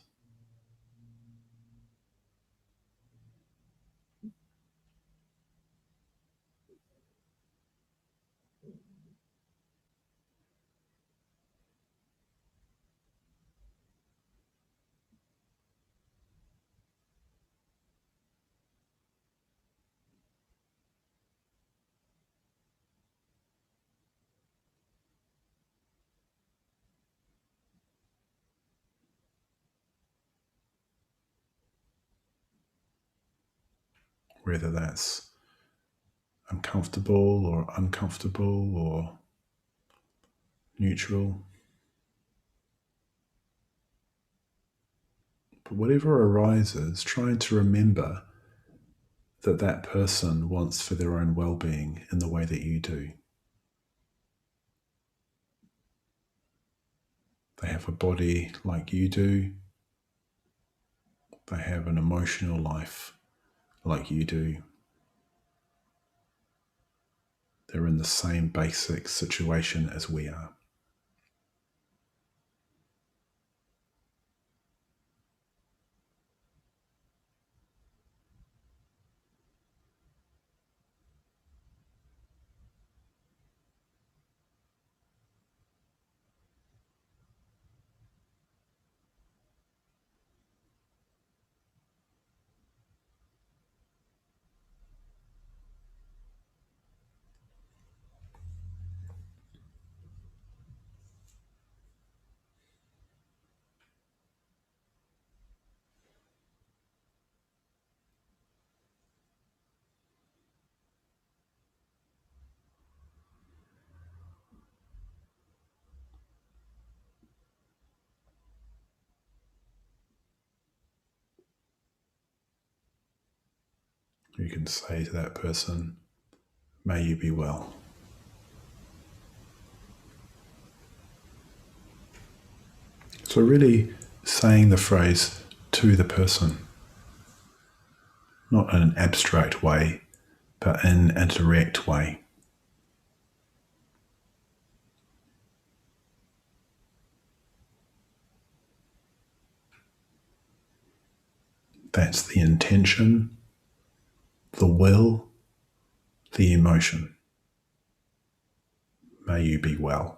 Whether that's uncomfortable or uncomfortable or neutral. But whatever arises, trying to remember that that person wants for their own well-being in the way that you do. They have a body like you do. They have an emotional life like you do. They're in the same basic situation as we are. You can say to that person, may you be well. So really saying the phrase to the person, not in an abstract way, but in a direct way. That's the intention, the will, the emotion. May you be well.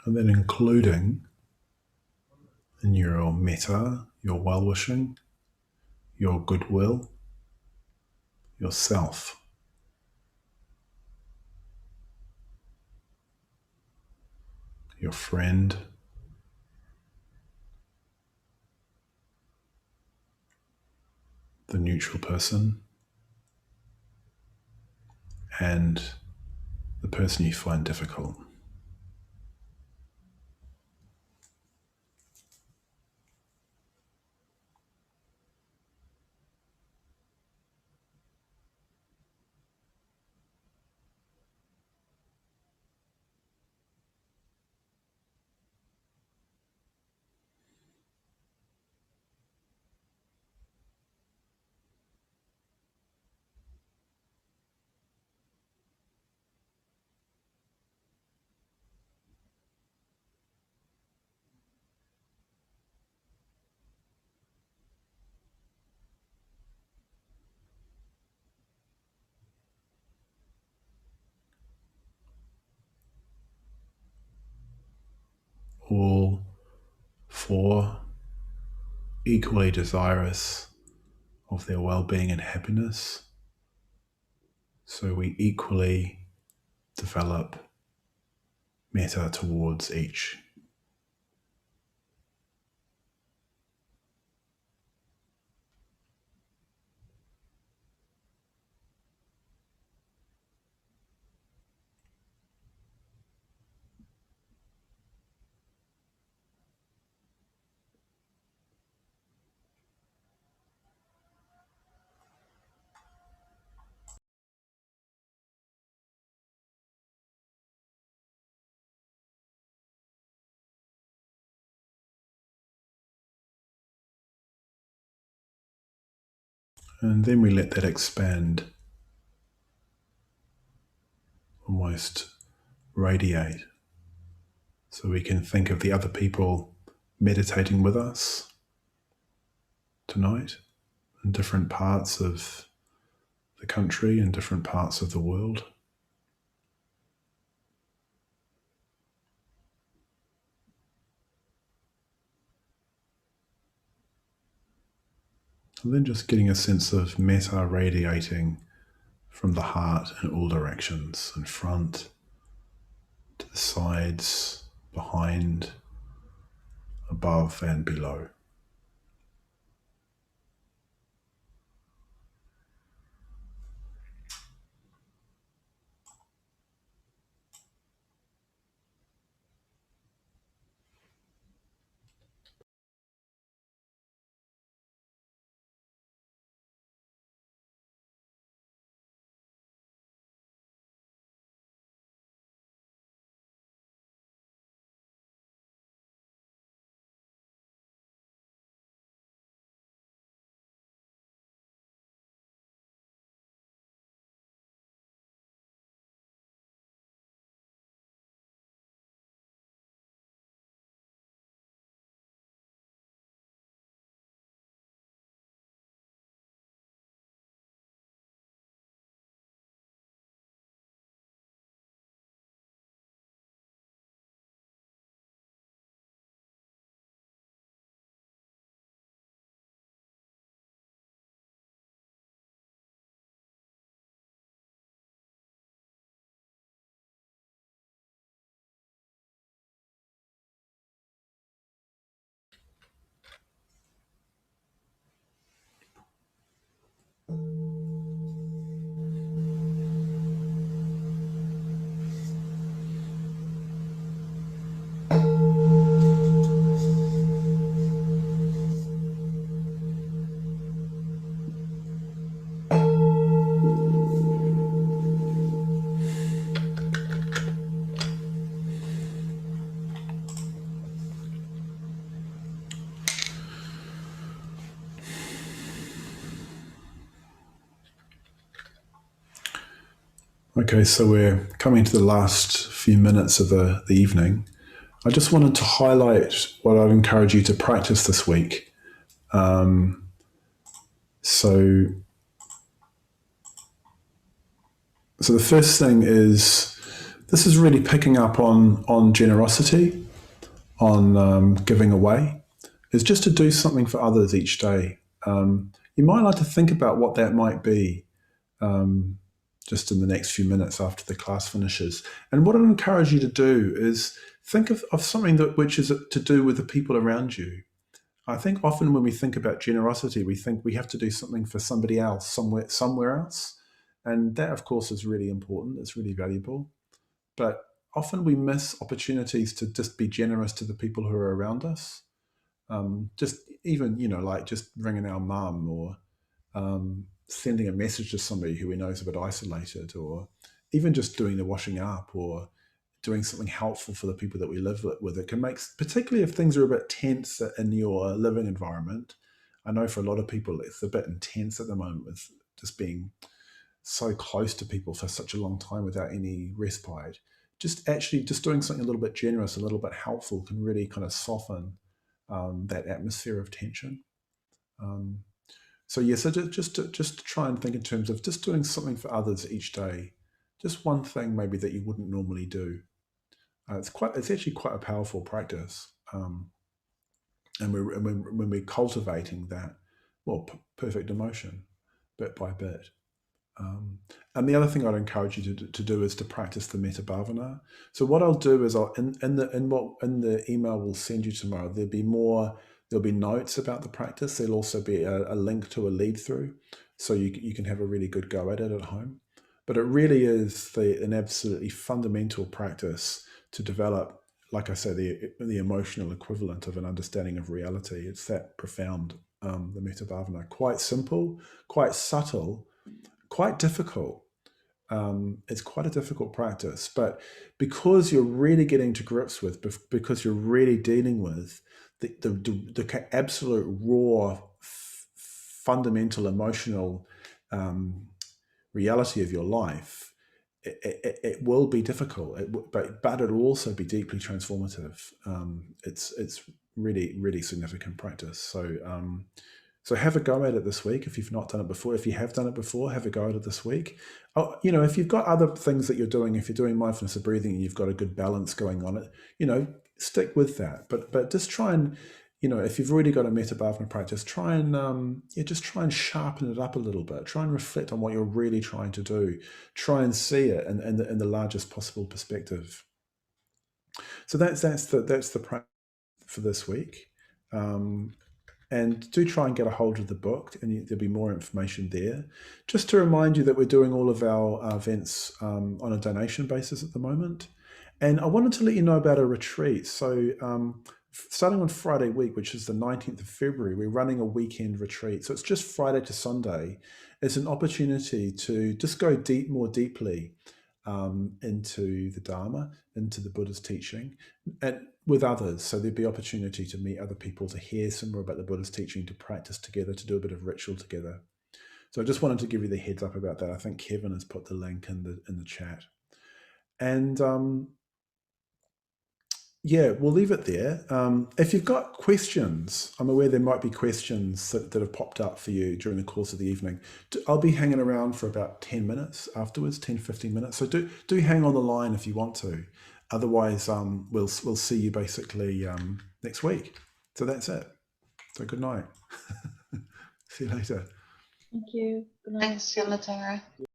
And then including in your metta, your well-wishing, your goodwill, yourself, your friend, the neutral person, and the person you find difficult. All four equally desirous of their well-being and happiness. So we equally develop metta towards each. And then we let that expand, almost radiate. So we can think of the other people meditating with us tonight in different parts of the country and different parts of the world. And then just getting a sense of metta radiating from the heart in all directions, in front, to the sides, behind, above and below. Okay, so we're coming to the last few minutes of the evening. I just wanted to highlight what I'd encourage you to practice this week. So the first thing is, this is really picking up on generosity, on giving away, is just to do something for others each day. You might like to think about what that might be just in the next few minutes after the class finishes. And what I'd encourage you to do is think of something which is to do with the people around you. I think often when we think about generosity, we think we have to do something for somebody else, somewhere else. And that, of course, is really important. It's really valuable. But often we miss opportunities to just be generous to the people who are around us. Just even, like just ringing our mum, or sending a message to somebody who we know is a bit isolated, or even just doing the washing up, or doing something helpful for the people that we live with. It can make, particularly if things are a bit tense in your living environment. I know for a lot of people it's a bit intense at the moment with just being so close to people for such a long time without any respite. Just doing something a little bit generous, a little bit helpful, can really kind of soften that atmosphere of tension. So just try and think in terms of just doing something for others each day. Just one thing maybe that you wouldn't normally do. It's actually quite a powerful practice, and when we're cultivating that, perfect emotion, bit by bit. And the other thing I'd encourage you to do is to practice the Metta Bhavana. So what I'll do is in the email we'll send you tomorrow, there'll be notes about the practice. There'll also be a link to a lead through, so you can have a really good go at it at home. But it really is an absolutely fundamental practice to develop, like I say, the emotional equivalent of an understanding of reality. It's that profound, the Metta Bhavana. Quite simple, quite subtle, quite difficult. It's quite a difficult practice, but because you're really getting to grips with, because you're really dealing with the absolute raw, fundamental emotional reality of your life, it will be difficult, but it'll also be deeply transformative. It's really, really significant practice. So have a go at it this week if you've not done it before. If you have done it before, have a go at it this week. If you've got other things that you're doing, if you're doing mindfulness of breathing and you've got a good balance going on it, stick with that. But just try and, if you've already got a Metta Bhavana practice, try and just try and sharpen it up a little bit. Try and reflect on what you're really trying to do. Try and see it in the largest possible perspective. So that's the practice for this week. And do try and get a hold of the book, and there'll be more information there. Just to remind you that we're doing all of our events on a donation basis at the moment. And I wanted to let you know about a retreat. So starting on Friday week, which is the 19th of February, we're running a weekend retreat. So it's just Friday to Sunday. It's an opportunity to just go more deeply into the Dharma, into the Buddha's teaching, and with others. So there'd be opportunity to meet other people, to hear some more about the Buddha's teaching, to practice together, to do a bit of ritual together. So I just wanted to give you the heads up about that. I think Kevin has put the link in the chat. And we'll leave it there. If you've got questions, I'm aware there might be questions that have popped up for you during the course of the evening. I'll be hanging around for about 10 minutes afterwards, 10, 15 minutes. So do hang on the line if you want to. Otherwise, we'll see you basically next week. So that's it. So good night. See you later. Thank you. Good night. Thanks, Yamatara.